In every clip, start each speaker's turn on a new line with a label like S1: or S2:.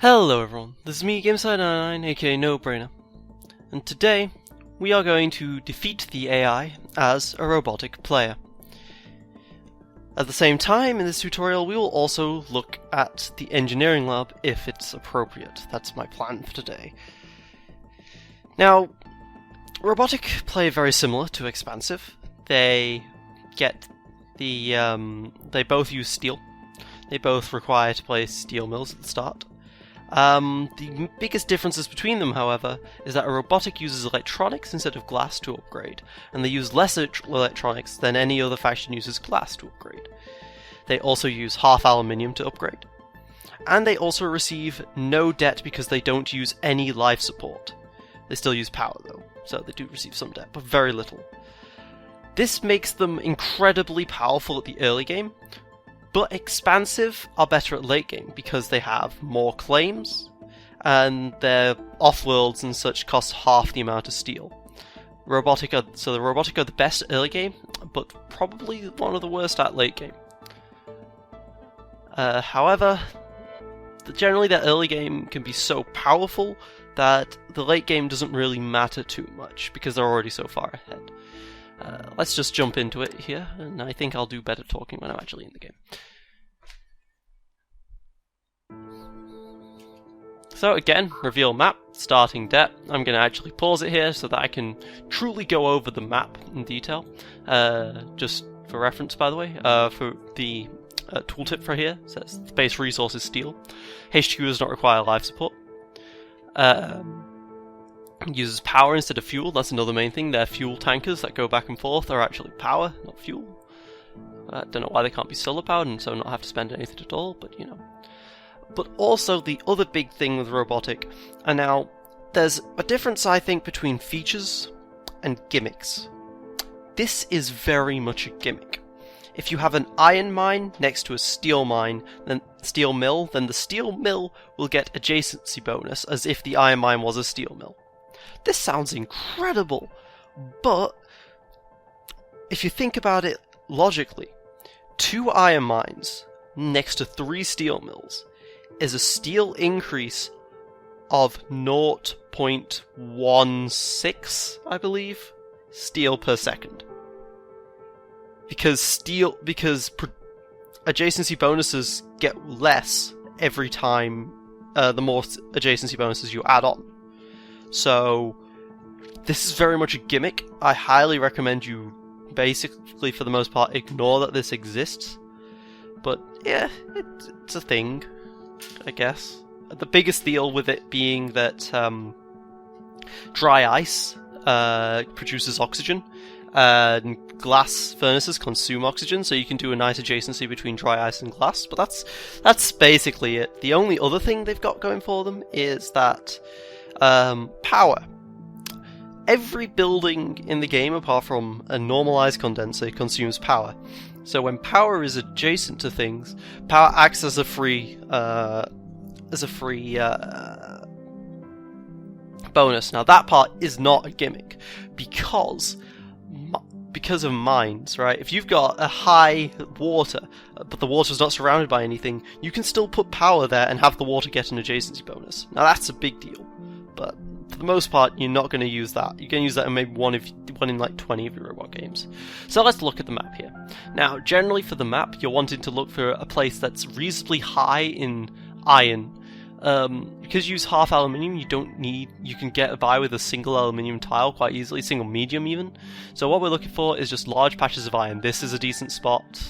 S1: Hello everyone, this is me, GameSide99, aka No Brainer, and today we are going to defeat the AI as a robotic player. At the same time, in this tutorial we will also look at the engineering lab if it's appropriate. That's my plan for today. Now, Robotic play very similar to Expansive. They both use steel. They both require to place steel mills at the start. The biggest differences between them, however, is that a robotic uses electronics instead of glass to upgrade, and they use less electronics than any other faction uses glass to upgrade. They also use half aluminium to upgrade. And they also receive no debt because they don't use any life support. They still use power though, so they do receive some debt, but very little. This makes them incredibly powerful at the early game, but Expansive are better at late game because they have more claims, and their Offworlds and such cost half the amount of steel. The Robotic are the best at early game, but probably one of the worst at late game. However, generally their early game can be so powerful that the late game doesn't really matter too much because they're already so far ahead. Let's just jump into it here, and I think I'll do better talking when I'm actually in the game. So again, reveal map, starting debt. I'm going to actually pause it here so that I can truly go over the map in detail. Just for reference, by the way, for the tooltip for here, it says the base resource is steel. HQ does not require life support. Uses power instead of fuel, that's another main thing. Their fuel tankers that go back and forth are actually power, not fuel. I don't know why they can't be solar powered and so not have to spend anything at all, but you know. But also the other big thing with Robotic, and now there's a difference I think between features and gimmicks. This is very much a gimmick. If you have an iron mine next to a steel mine, then the steel mill will get adjacency bonus as if the iron mine was a steel mill. This sounds incredible, but if you think about it logically, 2 iron mines next to 3 steel mills is a steel increase of 0.16, I believe, steel per second. Because adjacency bonuses get less every time the more adjacency bonuses you add on. So, this is very much a gimmick. I highly recommend you, basically, for the most part, ignore that this exists. But, yeah, it's a thing, I guess. The biggest deal with it being that dry ice produces oxygen, and glass furnaces consume oxygen, so you can do a nice adjacency between dry ice and glass, but that's basically it. The only other thing they've got going for them is that power. Every building in the game, apart from a normalized condenser, consumes power. So when power is adjacent to things, power acts as a free bonus. Now that part is not a gimmick because of mines, right? If you've got a high water, but the water is not surrounded by anything, you can still put power there and have the water get an adjacency bonus. Now that's a big deal. But for the most part, you're not going to use that. You're going to use that in maybe one in like 20 of your robot games. So let's look at the map here. Now, generally for the map, you're wanting to look for a place that's reasonably high in iron. Because you use half aluminium, you can get by with a single aluminium tile quite easily, single medium even. So what we're looking for is just large patches of iron. This is a decent spot.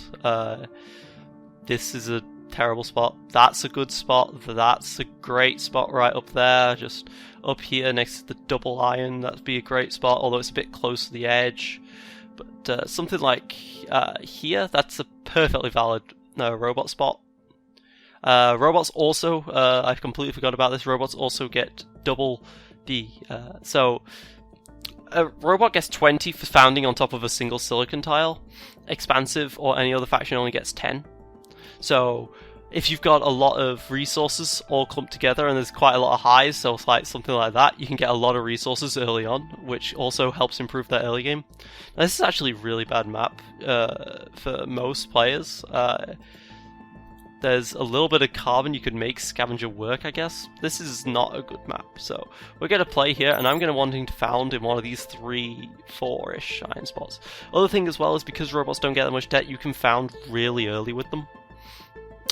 S1: This is a terrible spot. That's a good spot. That's a great spot right up there. Just up here next to the double iron, that'd be a great spot, although it's a bit close to the edge. But something like here, that's a perfectly valid robot spot. Robots also, I completely forgot about this, robots also get double the... so, a robot gets 20 for founding on top of a single silicon tile. Expansive or any other faction only gets 10. So, if you've got a lot of resources all clumped together and there's quite a lot of highs, so it's like something like that, you can get a lot of resources early on, which also helps improve that early game. Now, this is actually a really bad map for most players. There's a little bit of carbon you could make scavenger work, I guess. This is not a good map, so we're going to play here, and I'm going to wanting to found in one of these 3-4-ish iron spots. Other thing as well is because robots don't get that much debt, you can found really early with them.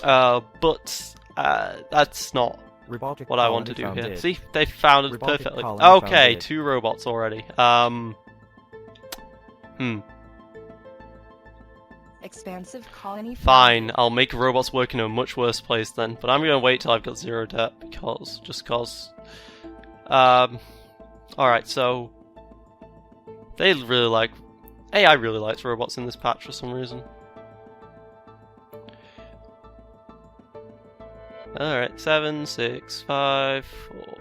S1: But that's not
S2: Robotic
S1: what I want to do
S2: founded.
S1: here. See, they founded
S2: Robotic
S1: perfectly.
S2: colony
S1: Okay,
S2: founded.
S1: 2 robots already.
S3: Expansive colony.
S1: Fine, I'll make robots work in a much worse place then, but I'm gonna wait till I've got 0 debt just cause. Alright, so they really like AI really likes robots in this patch for some reason. Alright, 7, 6, 5, 4,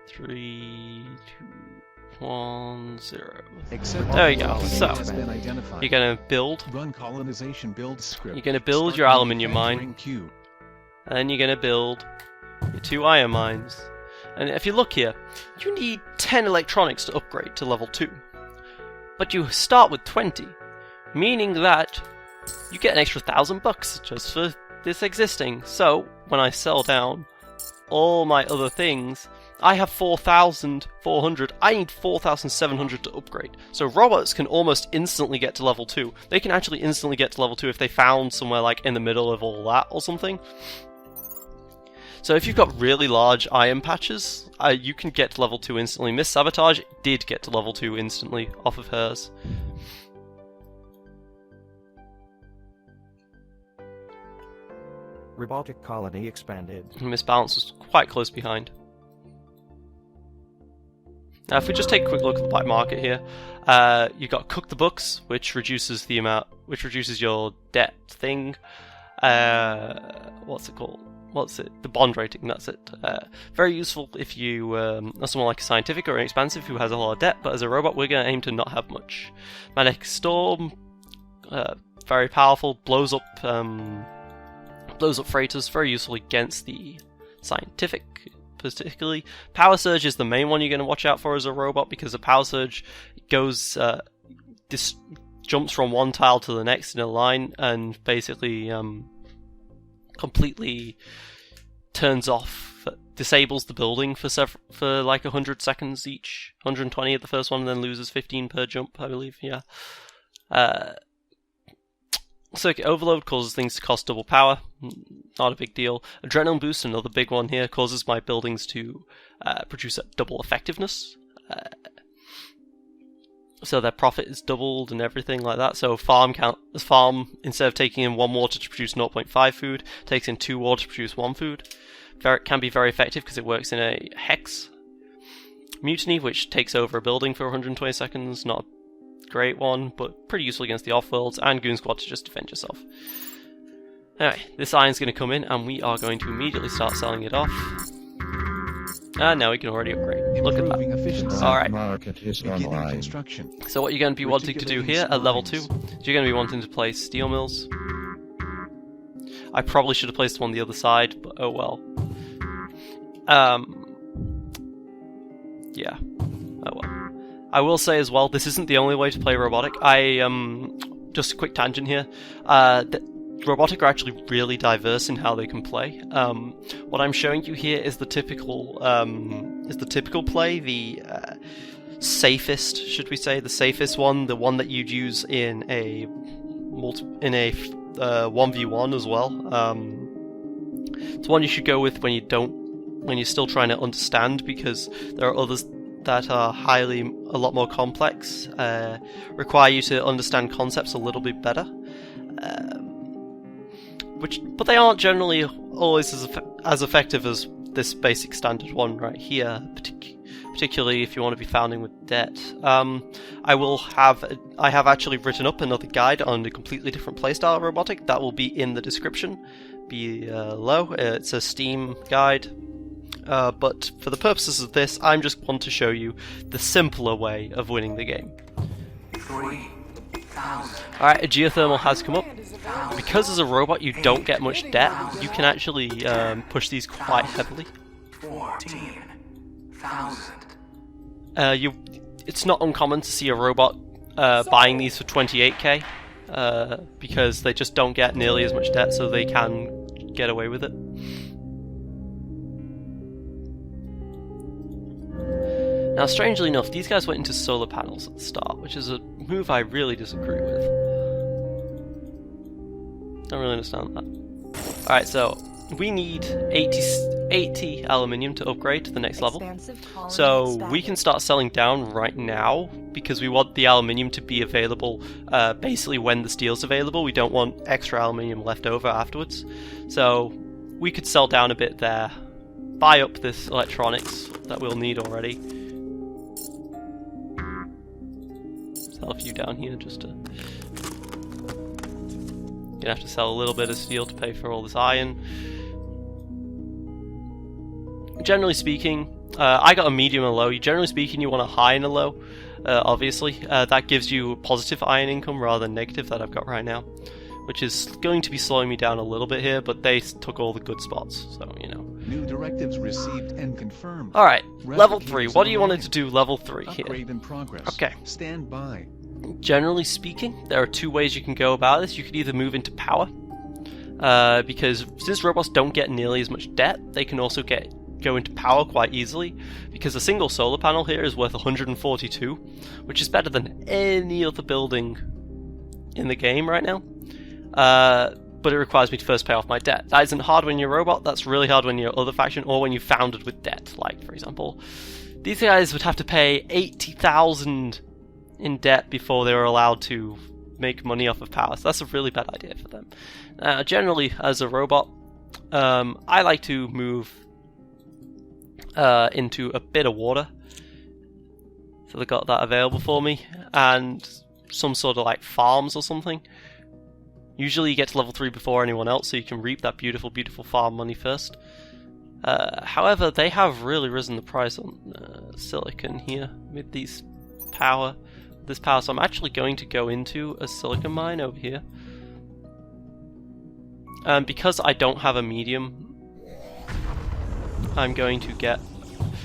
S1: 3, 2, 1, 0. There you go. So you're gonna build.
S4: Run colonization build script.
S1: You're gonna build your aluminium mine, and then you're gonna build your 2 iron mines. And if you look here, you need 10 electronics to upgrade to level 2, but you start with 20, meaning that you get an extra $1,000 just for this existing. So when I sell down all my other things, I have 4,400. I need 4,700 to upgrade. So robots can almost instantly get to level 2. They can actually instantly get to level 2 if they found somewhere like in the middle of all that or something. So if you've got really large iron patches, you can get to level 2 instantly. Miss Sabotage did get to level 2 instantly off of hers.
S2: Robotic colony expanded.
S1: Miss Balance was quite close behind. Now, if we just take a quick look at the black market here, you've got Cook the Books, which reduces your debt thing. What's it called? The bond rating, that's it. Very useful if you are someone like a scientific or an expansive who has a lot of debt, but as a robot, we're going to aim to not have much. Magnetic Storm, very powerful, blows up freighters, very useful against the scientific. Particularly, Power Surge is the main one you're going to watch out for as a robot, because a Power Surge goes, jumps from one tile to the next in a line and basically completely turns off, disables the building for like 100 seconds each, 120 at the first one, and then loses 15 per jump, I believe. Yeah. Circuit Overload causes things to cost double power, not a big deal. Adrenaline Boost, another big one here, causes my buildings to produce at double effectiveness. So their profit is doubled and everything like that. So farm, instead of taking in 1 water to produce 0.5 food, takes in 2 water to produce 1 food. Can be very effective because it works in a hex. Mutiny, which takes over a building for 120 seconds, not great one, but pretty useful against the Offworlds, and Goon Squad to just defend yourself. Anyway, this iron's going to come in, and we are going to immediately start selling it off. And now we can already upgrade. Look at that. Alright. So what you're going to be wanting to do here at level 2, is you're going to be wanting to place steel mills. I probably should have placed one on the other side, but oh well. Yeah. Oh well. I will say as well, this isn't the only way to play Robotic. Just a quick tangent here. Robotic are actually really diverse in how they can play. What I'm showing you here is the typical play, the safest, should we say, the safest one, the one that you'd use in a 1v1 as well. It's one you should go with when you're still trying to understand, because there are others that are a lot more complex, require you to understand concepts a little bit better. But they aren't generally always as effective as this basic standard one right here, particularly if you want to be founding with debt. I have actually written up another guide on a completely different playstyle of Robotic that will be in the description below. It's a Steam guide. But for the purposes of this, I just want to show you the simpler way of winning the game. Alright, a geothermal has come up. Because as a robot you don't get much debt, you can actually push these quite heavily. 14,000. It's not uncommon to see a robot buying these for 28k, because they just don't get nearly as much debt, so they can get away with it. Now, strangely enough, these guys went into solar panels at the start, which is a move I really disagree with. Don't really understand that. Alright, so we need 80 aluminium to upgrade to the next level. So we can start selling down right now, because we want the aluminium to be available basically when the steel's available. We don't want extra aluminium left over afterwards. So we could sell down a bit there, buy up this electronics that we'll need already. Sell a few down here just to... Gonna have to sell a little bit of steel to pay for all this iron. Generally speaking, I got a medium and low. Generally speaking, you want a high and a low, obviously. That gives you positive iron income rather than negative that I've got right now, which is going to be slowing me down a little bit here, but they took all the good spots, so, you know.
S4: New directives received and confirmed.
S1: Alright, level 3. What do you want to do level 3 here?
S4: Upgrade in progress.
S1: Okay.
S4: Stand by.
S1: Generally speaking, there are two ways you can go about this. You could either move into power, because since robots don't get nearly as much debt, they can also go into power quite easily, because a single solar panel here is worth 142, which is better than any other building in the game right now. But it requires me to first pay off my debt. That isn't hard when you're a robot, that's really hard when you're other faction, or when you founded with debt. Like, for example, these guys would have to pay 80,000 in debt before they were allowed to make money off of power, so that's a really bad idea for them. Generally, as a robot, I like to move into a bit of water, so they've got that available for me, and some sort of like farms or something. Usually you get to level 3 before anyone else, so you can reap that beautiful, beautiful farm money first. However, they have really risen the price on silicon here with this power, so I'm actually going to go into a silicon mine over here. Because I don't have a medium, I'm going to get...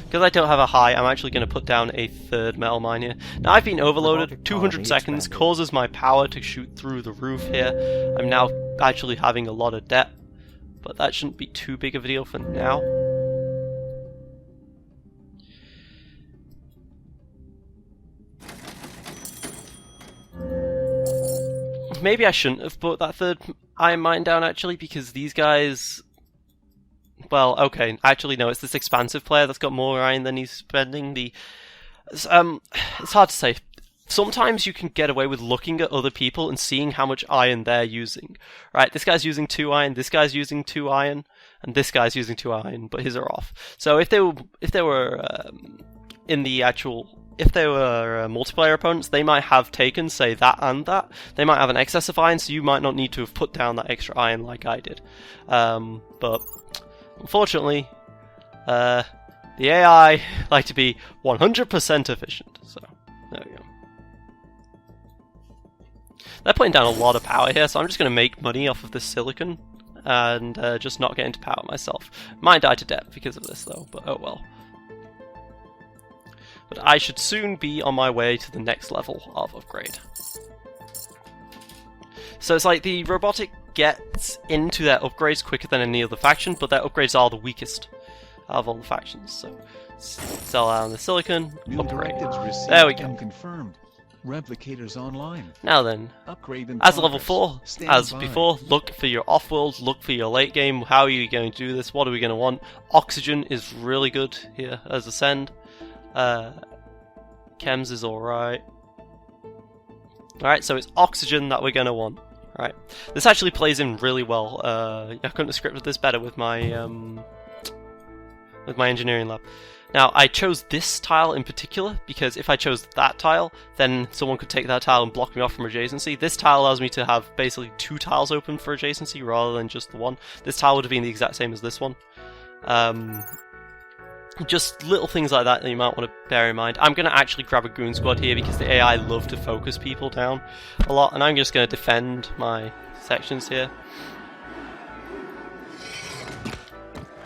S1: Because I don't have a high, I'm actually going to put down a third metal mine here. Now I've been overloaded, 200 seconds, causes my power to shoot through the roof here. I'm now actually having a lot of debt, but that shouldn't be too big of a deal for now. Maybe I shouldn't have put that third iron mine down actually, because these guys... Well, okay, actually no, it's this expansive player that's got more iron than he's spending. It's hard to say. Sometimes you can get away with looking at other people and seeing how much iron they're using. Right, this guy's using 2 iron, this guy's using 2 iron, and this guy's using 2 iron, but his are off. So if they were in the actual... If they were multiplayer opponents, they might have taken, say, that and that. They might have an excess of iron, so you might not need to have put down that extra iron like I did. But unfortunately, the AI like to be 100% efficient. So there we go. They're putting down a lot of power here, so I'm just going to make money off of this silicon and just not get into power myself. Might die to death because of this, though, but oh well. But I should soon be on my way to the next level of upgrade. So it's like the Robotic gets into their upgrades quicker than any other faction, but their upgrades are the weakest out of all the factions. So sell out the silicon, upgrade. There we go.
S4: Confirmed. Replicators online.
S1: Now then,
S4: upgrade
S1: as level 4, as before, look for your off-world, look for your late game. How are you going to do this? What are we going to want? Oxygen is really good here as a send. Chems is alright. Alright, so it's oxygen that we're going to want. Right. This actually plays in really well. I couldn't have scripted this better with my engineering lab. Now, I chose this tile in particular because if I chose that tile, then someone could take that tile and block me off from adjacency. This tile allows me to have basically 2 tiles open for adjacency rather than just the one. This tile would have been the exact same as this one. Just little things like that you might want to bear in mind. I'm going to actually grab a goon squad here because the AI love to focus people down a lot, and I'm just going to defend my sections here.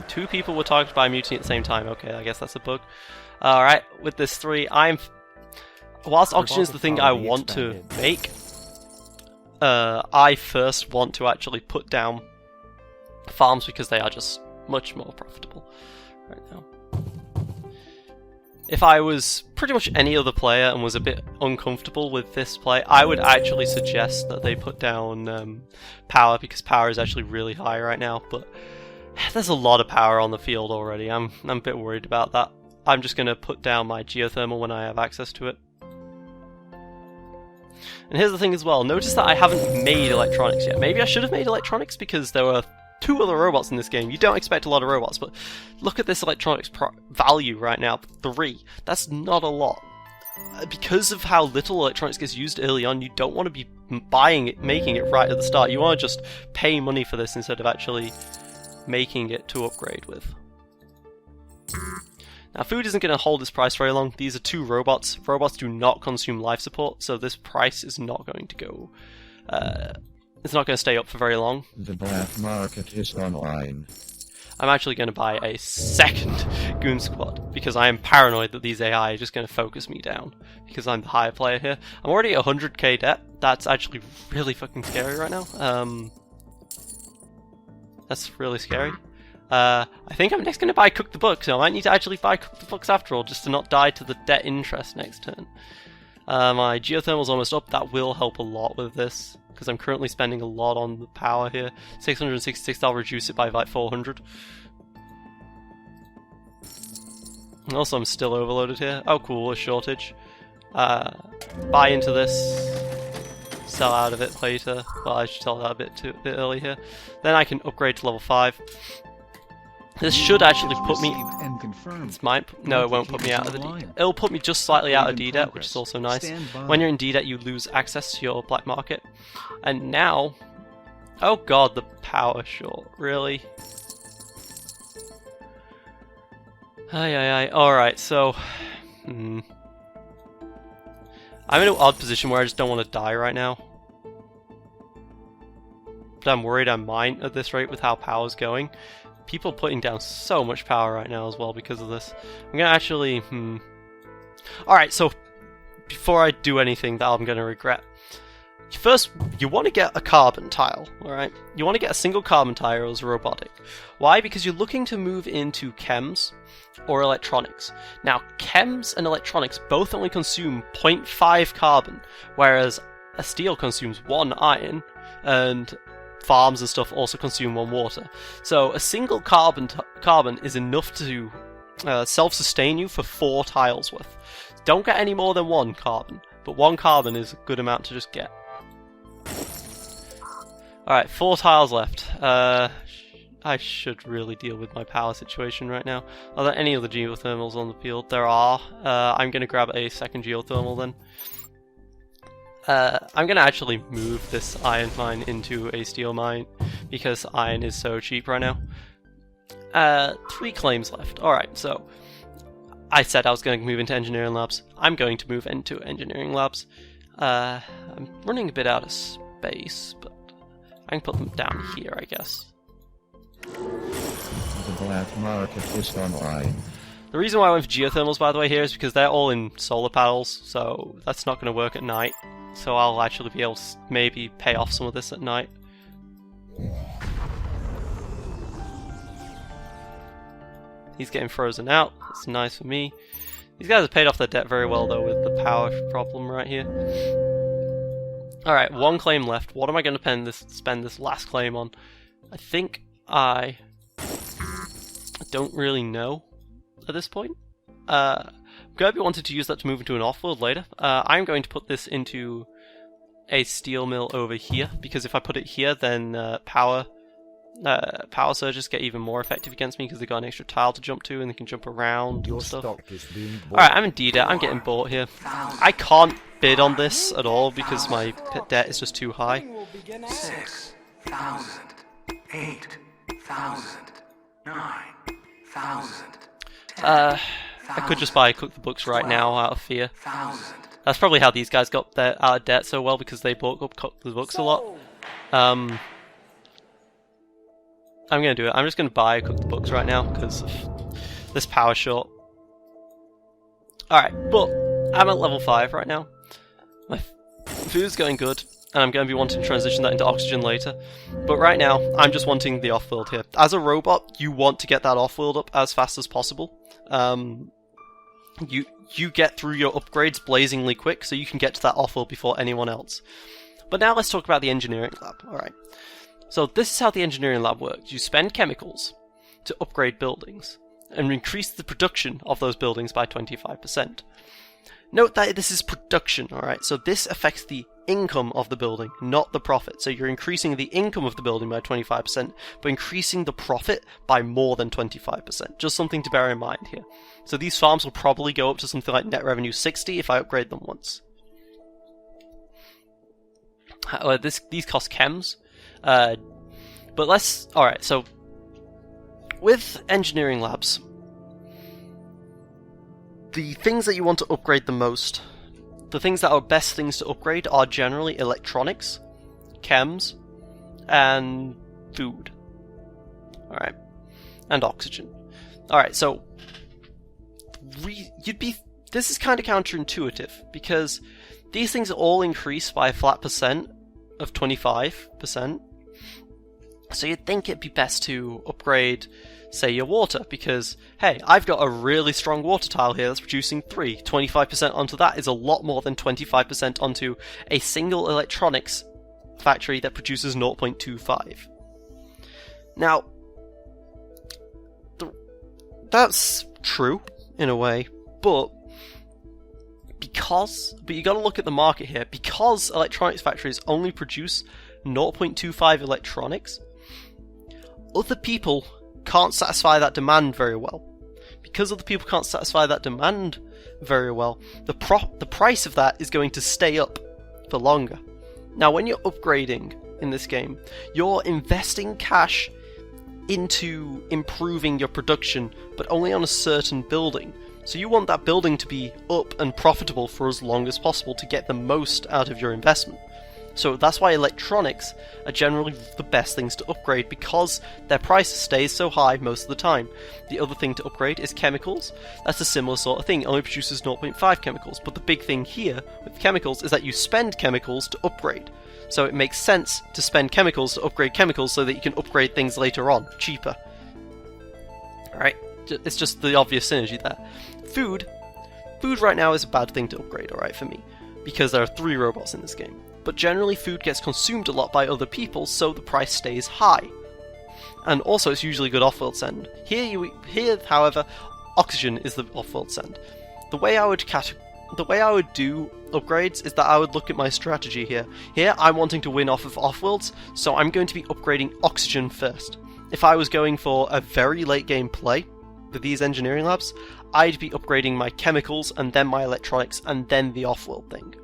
S1: 2 people were targeted by a mutiny at the same time. Okay, I guess that's a bug. Alright, with this 3, whilst oxygen is the thing I want to make, I first want to actually put down farms because they are just much more profitable right now. If I was pretty much any other player and was a bit uncomfortable with this play, I would actually suggest that they put down power, because power is actually really high right now, but there's a lot of power on the field already. I'm a bit worried about that. I'm just going to put down my geothermal when I have access to it. And here's the thing as well, notice that I haven't made electronics yet. Maybe I should have made electronics because there were 2 other robots in this game. You don't expect a lot of robots, but look at this electronics value right now, 3. That's not a lot. Because of how little electronics gets used early on, you don't want to be buying it, making it right at the start. You want to just pay money for this instead of actually making it to upgrade with. Now, food isn't going to hold this price very long. These are 2 robots. Robots do not consume life support, so this price is not going to go... it's not going to stay up for very long.
S2: The black market is online.
S1: I'm actually going to buy a second Goon Squad, because I am paranoid that these AI are just going to focus me down, because I'm the higher player here. I'm already at 100k debt. That's actually really fucking scary right now. That's really scary. I think I'm next going to buy Cook the Books, so I might need to actually buy Cook the Books after all, just to not die to the debt interest next turn. My geothermal's almost up. That will help a lot with this, because I'm currently spending a lot on the power here. 666, I'll reduce it by like 400. And also, I'm still overloaded here. Oh cool, a shortage. Buy into this. Sell out of it later. Well, I should sell that a bit early here. Then I can upgrade to level 5. This should actually put me... No, it won't put me out of the D-debt. It'll put me just slightly out of D-debt, which is also nice. When you're in D-debt, you lose access to your black market. And now... Oh god, the power short. Really? Alright, so... I'm in an odd position where I just don't want to die right now. But I'm worried I might at this rate with how power's going. People are putting down so much power right now as well because of this. I'm gonna actually... Alright, so before I do anything that I'm gonna regret, first, you want to get a carbon tile, alright? You want to get a single carbon tile as a robotic. Why? Because you're looking to move into chems or electronics. Now, chems and electronics both only consume 0.5 carbon, whereas a steel consumes 1 iron, and farms and stuff also consume 1 water. So a single carbon is enough to self-sustain you for 4 tiles worth. Don't get any more than 1 carbon, but 1 carbon is a good amount to just get. Alright, 4 tiles left. I should really deal with my power situation right now. Are there any other geothermals on the field? There are. I'm going to grab a second geothermal then. I'm going to actually move this iron mine into a steel mine, because iron is so cheap right now. 3 claims left. Alright, so I said I was going to move into engineering labs. I'm going to move into engineering labs. I'm running a bit out of space, but I can put them down here, I guess.
S2: The black market is online.
S1: The reason why I went for geothermals, by the way, here is because they're all in solar panels, so that's not going to work at night. So I'll actually be able to maybe pay off some of this at night. He's getting frozen out. That's nice for me. These guys have paid off their debt very well, though, with the power problem right here. Alright, 1 claim left. What am I going to spend this last claim on? I think I don't really know at this point. Gerby wanted to use that to move into an Offworld later. I'm going to put this into a steel mill over here, because if I put it here, then power surges get even more effective against me because they got an extra tile to jump to and they can jump around and stuff. Alright, I'm in D-debt. I'm getting bought here. I can't bid on this at all because my debt is just too high.
S5: 6,000, 8,000, 9,000.
S1: I could just buy Cook the Books right now out of fear. That's probably how these guys got out of debt so well, because they bought up Cook the Books a lot. I'm gonna do it. I'm just gonna buy Cook the Books right now because of this power short. Alright, but I'm at level 5 right now. My food's going good. and I'm going to be wanting to transition that into oxygen later. But right now, I'm just wanting the off-world here. As a robot, you want to get that off-world up as fast as possible. You get through your upgrades blazingly quick, so you can get to that off-world before anyone else. But now let's talk about the engineering lab. Alright. So this is how the engineering lab works. You spend chemicals to upgrade buildings, and increase the production of those buildings by 25%. Note that this is production, alright? So this affects the income of the building, not the profit. So you're increasing the income of the building by 25%, but increasing the profit by more than 25%. Just something to bear in mind here. So these farms will probably go up to something like net revenue 60 if I upgrade them once. These cost chems. But let's... Alright, so with engineering labs, the things that you want to upgrade the most, the things that are best things to upgrade are generally electronics, chems, and food. Alright. And oxygen. Alright, so this is kind of counterintuitive, because these things all increase by a flat percent of 25%. So you'd think it'd be best to upgrade, say, your water, because, hey, I've got a really strong water tile here that's producing 3. 25% onto that is a lot more than 25% onto a single electronics factory that produces 0.25. Now, that's true, in a way, but you gotta look at the market here. Because electronics factories only produce 0.25 electronics, other people can't satisfy that demand very well. Because other people can't satisfy that demand very well, the price of that is going to stay up for longer. Now, when you're upgrading in this game, you're investing cash into improving your production, but only on a certain building. So you want that building to be up and profitable for as long as possible to get the most out of your investment. So that's why electronics are generally the best things to upgrade, because their price stays so high most of the time. The other thing to upgrade is chemicals. That's a similar sort of thing, it only produces 0.5 chemicals. But the big thing here with chemicals is that you spend chemicals to upgrade. So it makes sense to spend chemicals to upgrade chemicals so that you can upgrade things later on, cheaper. Alright, it's just the obvious synergy there. Food right now is a bad thing to upgrade, alright, for me, because there are 3 robots in this game. But generally food gets consumed a lot by other people, so the price stays high. And also it's usually good off-world send. Here, however, oxygen is the off-world send. The way I would do upgrades is that I would look at my strategy here. Here I'm wanting to win off of off-worlds, so I'm going to be upgrading oxygen first. If I was going for a very late game play with these engineering labs, I'd be upgrading my chemicals and then my electronics and then the off-world thing.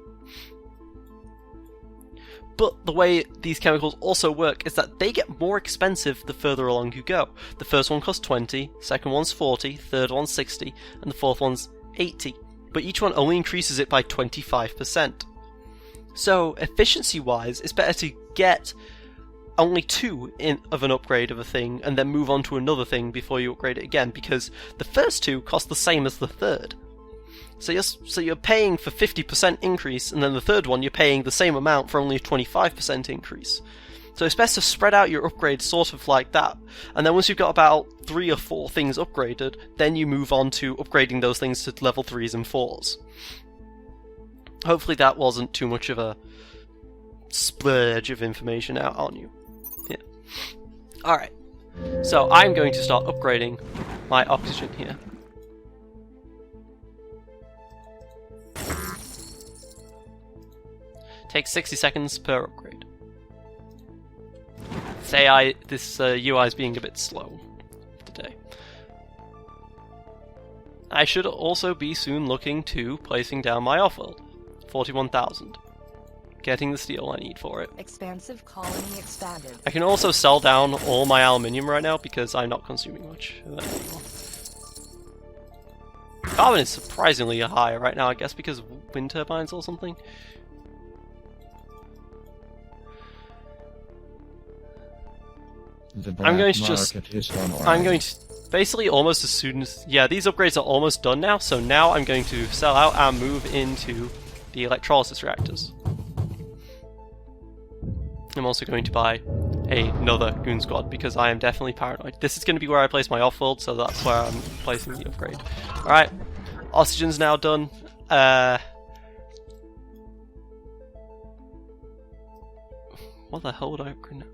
S1: But the way these chemicals also work is that they get more expensive the further along you go. The first one costs 20, second one's 40, third one's 60, and the fourth one's 80. But each one only increases it by 25%. So, efficiency-wise, it's better to get only 2 of an upgrade of a thing and then move on to another thing before you upgrade it again, because the first 2 cost the same as the third. So you're paying for 50% increase, and then the third one you're paying the same amount for only a 25% increase. So it's best to spread out your upgrades sort of like that, and then once you've got about 3 or 4 things upgraded, then you move on to upgrading those things to level 3s and 4s. Hopefully that wasn't too much of a splurge of information out on you. Yeah. Alright, so I'm going to start upgrading my oxygen here. Takes 60 seconds per upgrade. This UI is being a bit slow today. I should also be soon looking to placing down my offworld. 41,000. Getting the steel I need for it.
S3: Expansive colony expanded.
S1: I can also sell down all my aluminium right now because I'm not consuming much of that anymore. Carbon is surprisingly high right now, I guess because of wind turbines or something. I'm going to basically almost as soon as... Yeah, these upgrades are almost done now, so now I'm going to sell out and move into the electrolysis reactors. I'm also going to buy another Goon Squad because I am definitely paranoid. This is going to be where I place my Offworld, so that's where I'm placing the upgrade. Alright, oxygen's now done. What the hell would I upgrade now?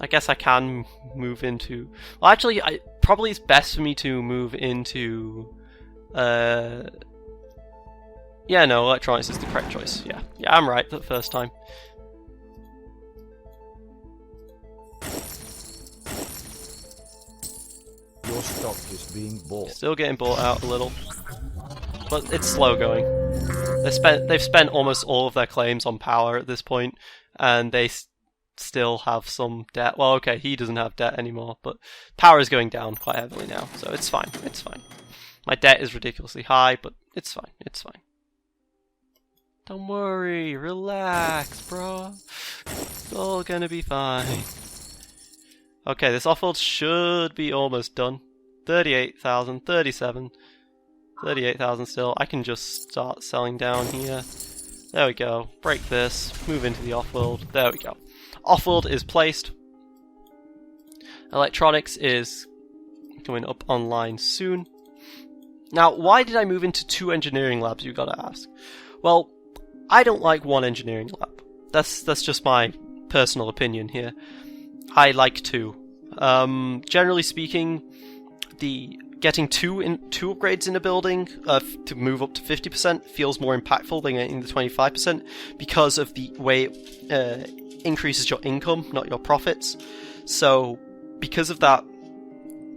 S1: I guess I can move into... Well, actually, probably it's best for me to move into... Yeah, no, electronics is the correct choice. Yeah, I'm right the first time.
S6: Your stock is being bought.
S1: Still getting bought out a little, but it's slow going. They've spent almost all of their claims on power at this point, and they still have some debt. Well, okay, he doesn't have debt anymore, but power is going down quite heavily now, so it's fine. It's fine. My debt is ridiculously high, but it's fine. It's fine. Don't worry, relax, bro. It's all gonna be fine. Okay, this offload should be almost done. 38,000, 37, 38,000 still. I can just start selling down here. There we go. Break this. Move into the offworld. There we go. Offworld is placed. Electronics is going up online soon. Now, why did I move into 2 engineering labs, you gotta ask? Well, I don't like 1 engineering lab. That's just my personal opinion here. I like 2. Generally speaking, getting two upgrades in a building to move up to 50% feels more impactful than getting the 25% because of the way it increases your income, not your profits. So, because of that,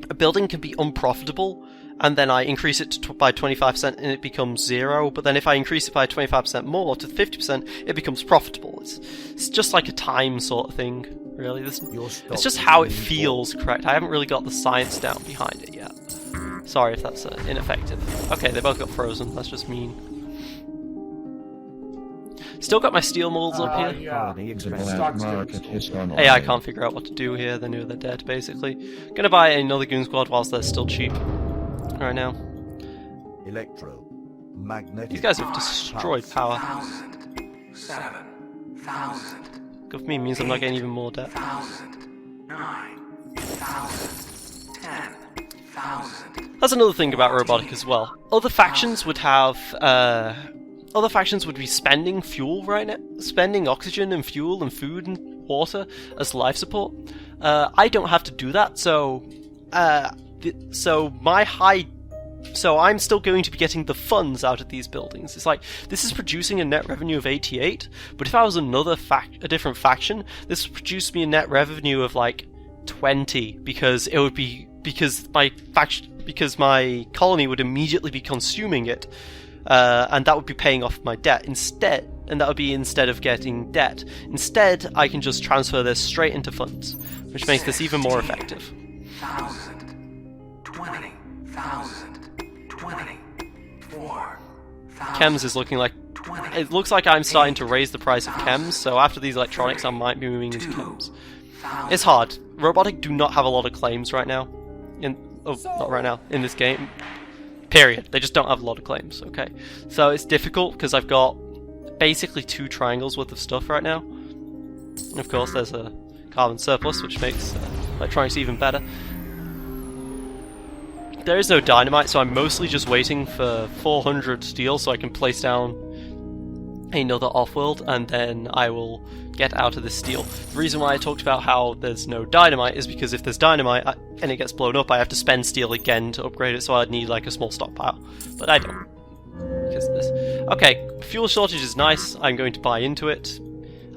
S1: a building can be unprofitable, and then I increase it by 25% and it becomes 0, but then if I increase it by 25% more to 50%, it becomes profitable. It's just like a time sort of thing, really. It's just how it feels correct. I haven't really got the science down behind it yet. Sorry if that's ineffective. Okay, they both got frozen, that's just mean. Still got my steel molds up here. AI can't figure out what to do here, they knew they're dead, basically. Gonna buy another Goon Squad whilst they're still cheap. Right now. These guys have destroyed power.
S5: 7,000.
S1: Good for me, means I'm not getting even more debt.
S5: 9,000. 10,000.
S1: That's another thing about Robotic as well. Other factions would have other factions would be spending fuel right now, spending oxygen and fuel and food and water as life support. I don't have to do that, so I'm still going to be getting the funds out of these buildings. It's like, this is producing a net revenue of 88, but if I was a different faction, this would produce me a net revenue of like 20, because my colony would immediately be consuming it, and that would be paying off my debt instead, and that would be instead of getting debt. Instead, I can just transfer this straight into funds, which makes this even more effective.
S5: 20,000.
S1: Chems is looking like... It looks like I'm starting to raise the price of chems, so after these electronics I might be moving into chems. It's hard. Robotic do not have a lot of claims right now. Not right now, in this game. Period. They just don't have a lot of claims, okay? So it's difficult because I've got basically 2 triangles worth of stuff right now. And of course there's a carbon surplus, which makes electronics even better. There is no dynamite, so I'm mostly just waiting for 400 steel so I can place down another Offworld, and then I will get out of this steel. The reason why I talked about how there's no dynamite is because if there's dynamite and it gets blown up, I have to spend steel again to upgrade it, so I'd need like a small stockpile. But I don't, because of this. Okay, fuel shortage is nice. I'm going to buy into it.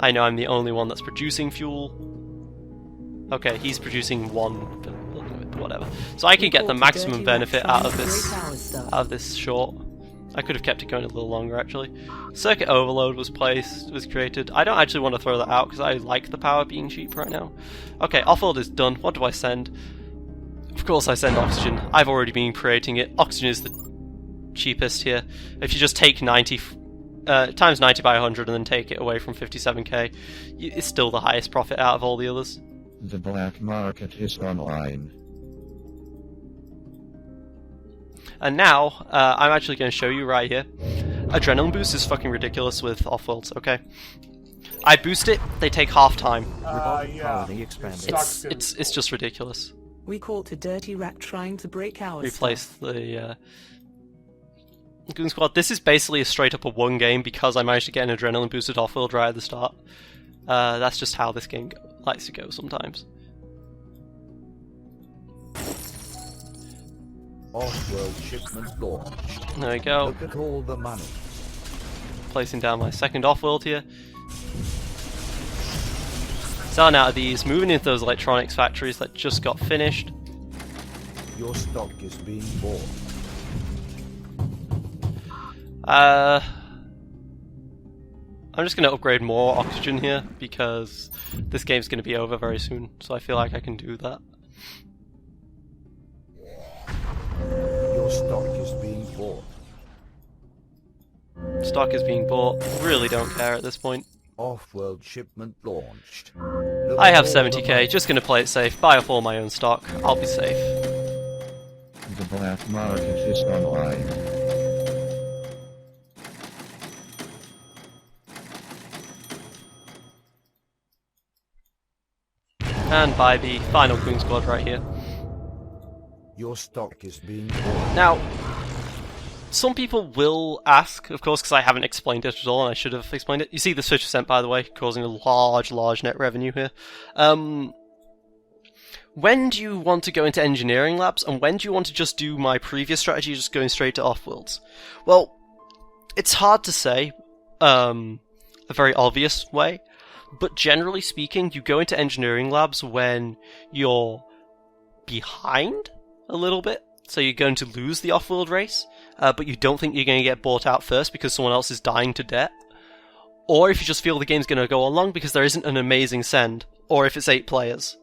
S1: I know I'm the only one that's producing fuel. Okay, he's producing 1, but whatever. So I can get the maximum benefit out of this short. I could have kept it going a little longer, actually. Circuit overload was created. I don't actually want to throw that out because I like the power being cheap right now. Okay, offload is done. What do I send? Of course I send oxygen. I've already been creating it. Oxygen is the cheapest here. If you just take 90 times 90 by 100 and then take it away from 57k, it's still the highest profit out of all the others.
S2: The black market is online.
S1: And now, I'm actually going to show you right here. Adrenaline boost is fucking ridiculous with Offworlds, okay? I boost it, they take half time.
S6: Robotic
S7: yeah.
S6: colony expanded.
S1: It's just ridiculous.
S8: We caught a dirty rat trying to break our
S1: Replace
S8: stuff.
S1: the Goon Squad. This is basically a straight up a one game because I managed to get an adrenaline boosted Offworld right at the start. That's just how this game likes to go sometimes.
S2: Off-world shipment launched.
S1: There we go.
S2: Look at all the money.
S1: Placing down my second Offworld here. Selling out of these, moving into those electronics factories that just got finished.
S2: Your stock is being bought.
S1: I'm just going to upgrade more oxygen here because this game's going to be over very soon, so I feel like I can do that.
S2: Your stock is being bought.
S1: Stock is being bought. Really don't care at this point.
S2: Off-world shipment launched.
S1: I have 70k, just going to play it safe, buy up all my own stock, I'll be safe.
S2: The black market is online.
S1: And buy the final Queen Squad right here.
S2: Your stock is being bought.
S1: Now, some people will ask, of course, because I haven't explained it at all, and I should have explained it. You see the 50%, by the way, causing a large net revenue here. When do you want to go into engineering labs, and when do you want to just do my previous strategy, just going straight to Offworlds? Well, it's hard to say a very obvious way, but generally speaking, you go into engineering labs when you're behind a little bit, so you're going to lose the Offworld race, but you don't think you're going to get bought out first because someone else is dying to debt. Or if you just feel the game's going to go on long because there isn't an amazing send, or if it's 8 players.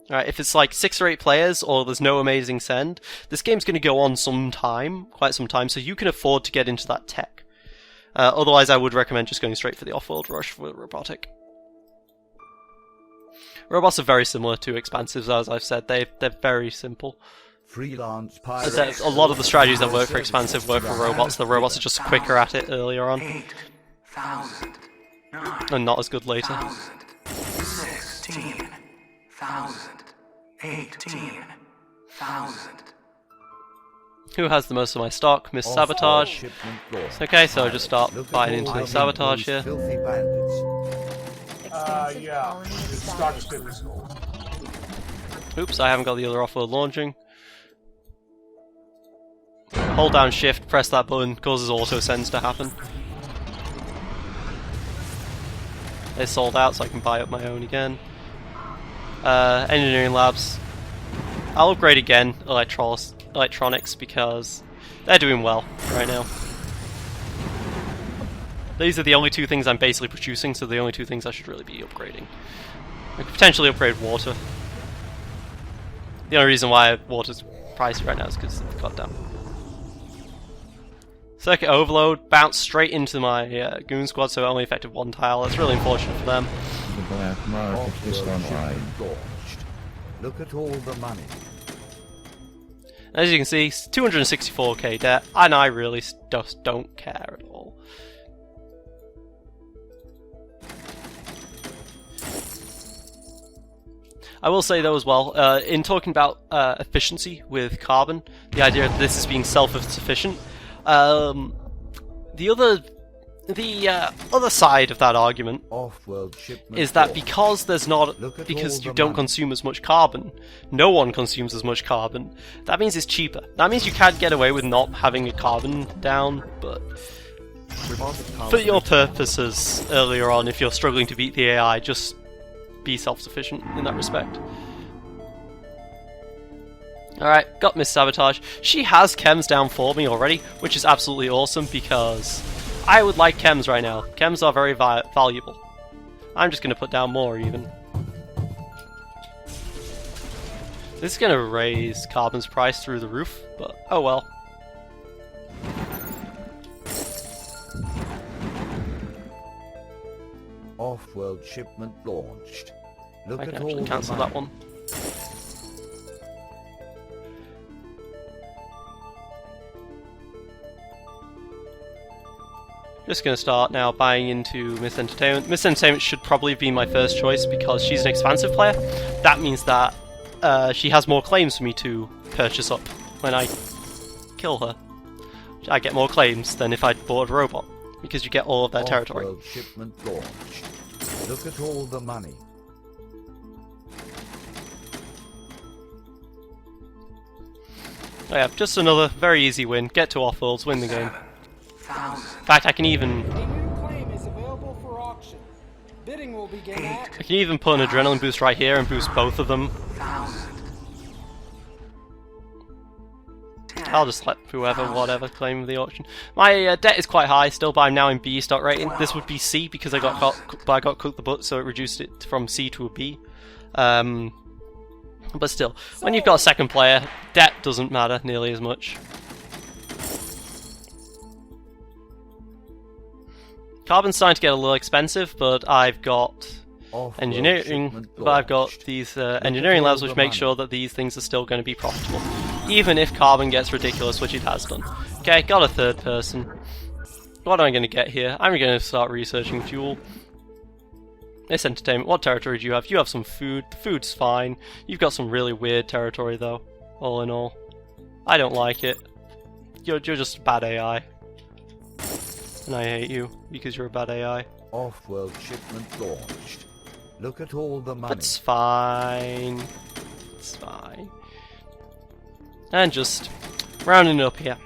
S1: Alright, if it's like 6 or 8 players, or there's no amazing send, this game's going to go on some time, quite some time, so you can afford to get into that tech. Otherwise, I would recommend just going straight for the Offworld rush for Robotic. Robots are very similar to expansives, as I've said. They're very simple.
S2: Freelance
S1: A
S2: pirates.
S1: lot of the strategies that work for expansive work for robots. The robots are just quicker at it earlier on,
S5: 8,000, 9,000,
S1: and not as good later.
S5: 16,000, 18,000.
S1: Who has the most of my stock? Miss Sabotage.
S2: Shipment launched.
S1: Okay, so I just start
S2: Look at
S1: buying
S2: all
S1: into
S2: the
S1: Sabotage
S2: those
S1: here.
S2: filthy bandits.
S3: Extensive
S7: Yeah.
S3: colony
S7: The stock is
S3: established.
S7: still
S1: Oops, I haven't got the other Offworld launching. Hold down shift, press that button, causes auto sends to happen. They sold out, so I can buy up my own again. Engineering labs. I'll upgrade again, electronics, because they're doing well right now. These are the only 2 things I'm basically producing, so the only 2 things I should really be upgrading. I could potentially upgrade water. The only reason why water's pricey right now is because of the goddamn circuit overload. Bounced straight into my Goon Squad, so it only affected 1 tile. That's really unfortunate for them.
S2: The black market is Off-world online. shipment launched. Look at all the money.
S1: As you can see, 264k debt, and I really just don't care at all. I will say though as well, in talking about efficiency with carbon, the idea that this is being self-sufficient, the other side of that argument
S2: Off-world shipment
S1: is that
S2: launched.
S1: because there's not,
S2: Look at
S1: because
S2: all
S1: you
S2: the
S1: don't
S2: money.
S1: consume as much carbon, no one consumes as much carbon, that means it's cheaper. That means you can get away with not having a carbon down, but for your purposes earlier on, if you're struggling to beat the AI, just be self-sufficient in that respect. Alright, got Miss Sabotage. She has chems down for me already, which is absolutely awesome because I would like chems right now. Chems are very valuable. I'm just going to put down more even. This is going to raise carbon's price through the roof, but oh well.
S2: Off-world shipment launched. Look
S1: I
S2: at
S1: can
S2: all
S1: actually
S2: the
S1: cancel
S2: money.
S1: that one. Just gonna start now buying into Miss Entertainment. Miss Entertainment should probably be my first choice because she's an expansive player. That means that she has more claims for me to purchase up when I kill her. I get more claims than if I'd bought a robot, because you get all of their territory.
S2: Offworld shipment launched. Look at all the money.
S1: Oh yeah, just another very easy win. Get to Offworlds, win the game.
S5: 7,000.
S1: In fact, I can even
S3: A new claim is available for auction. Bidding will begin at
S1: I can even put an adrenaline boost right here and boost both of them.
S5: 1,000.
S1: I'll just let whoever, whatever, claim the auction. My debt is quite high still, but I'm now in B stock rating. This would be C because I got cooked the butt, so it reduced it from C to a B. But still, when you've got a second player, debt doesn't matter nearly as much. Carbon's starting to get a little expensive, but I've got engineering. But I've got these engineering labs, which make sure that these things are still going to be profitable, even if carbon gets ridiculous, which it has done. Okay, got a third person. What am I going to get here? I'm going to start researching fuel. This entertainment. What territory do you have? You have some food. The food's fine. You've got some really weird territory, though. All in all, I don't like it. You're just a bad AI, and I hate you because you're a bad AI.
S2: Offworld shipment launched. Look at all the money.
S1: It's fine. It's fine. And just rounding it up here.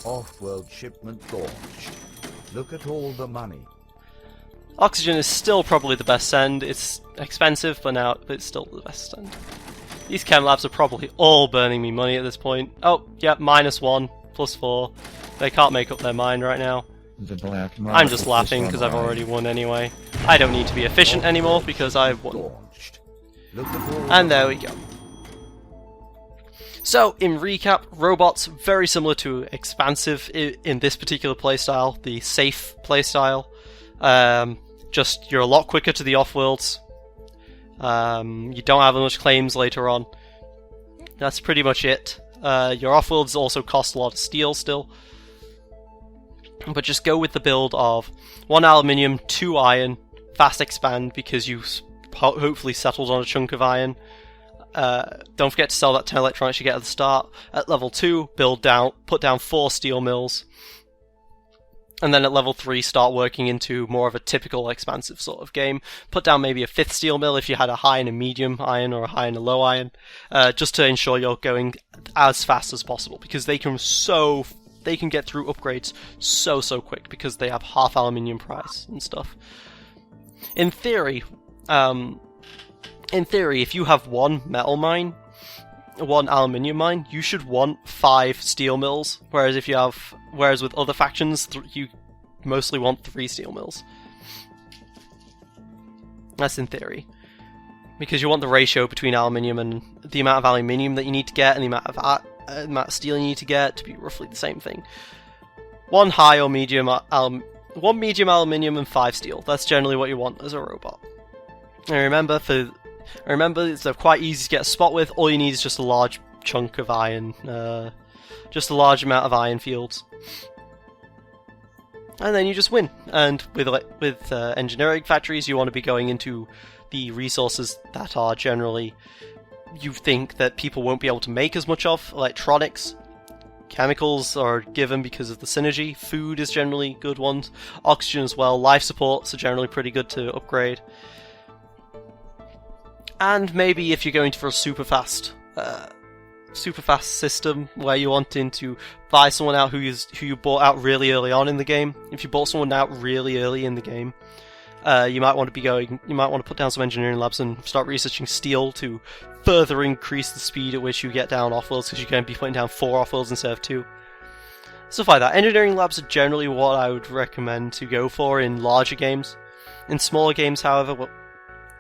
S2: Offworld shipment launched. Look at all the money.
S1: Oxygen is still probably the best send. It's expensive, but it's still the best send. These chem labs are probably all burning me money at this point. Oh, yeah, -1, +4. They can't make up their mind right now.
S2: The black
S1: I'm just laughing because I've already won anyway. I don't need to be efficient anymore because I've won.
S2: Launched. Look at all
S1: And
S2: the
S1: there we go. So, in recap, robots very similar to expansive in this particular playstyle, the safe playstyle. Just you're a lot quicker to the offworlds. You don't have as much claims later on. That's pretty much it. Your offworlds also cost a lot of steel still. But just go with the build of 1 aluminium, 2 iron, fast expand because you hopefully settled on a chunk of iron. Don't forget to sell that 10 electronics you get at the start. At level 2, put down 4 steel mills. And then at level 3, start working into more of a typical expansive sort of game. Put down maybe a 5th steel mill if you had a high and a medium iron or a high and a low iron. Just to ensure you're going as fast as possible. Because they can get through upgrades so quick because they have half aluminium price and stuff. In theory, if you have 1 metal mine, 1 aluminium mine, you should want 5 steel mills. Whereas with other factions, you mostly want 3 steel mills. That's in theory, because you want the ratio between aluminium and the amount of aluminium that you need to get, and the amount of steel you need to get to be roughly the same thing. 1 high or medium 1 medium aluminium and 5 steel. That's generally what you want as a robot. And remember, they're quite easy to get a spot with. All you need is just a large chunk of iron, just a large amount of iron fields, and then you just win. And with engineering factories, you want to be going into the resources that are generally you think that people won't be able to make as much of. Electronics, chemicals are given because of the synergy. Food is generally good ones. Oxygen as well. Life supports are generally pretty good to upgrade. And maybe if you're going for a super fast system where you're wanting to buy someone out who you bought out really early on in the game. If you bought someone out really early in the game, you might want to put down some engineering labs and start researching steel to further increase the speed at which you get down offworlds, because you're going to be putting down 4 offworlds instead of 2. Stuff like that. Engineering labs are generally what I would recommend to go for in larger games. In smaller games, however,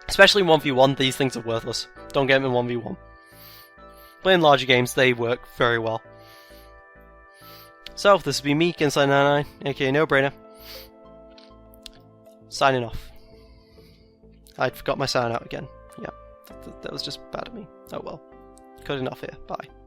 S1: especially in 1v1, these things are worthless. Don't get them in 1v1. But in larger games, they work very well. So, this has been me, Ginside99, aka No Brainer. Signing off. I forgot my sign out again. Yeah, that was just bad of me. Oh well. cutting off here. Bye.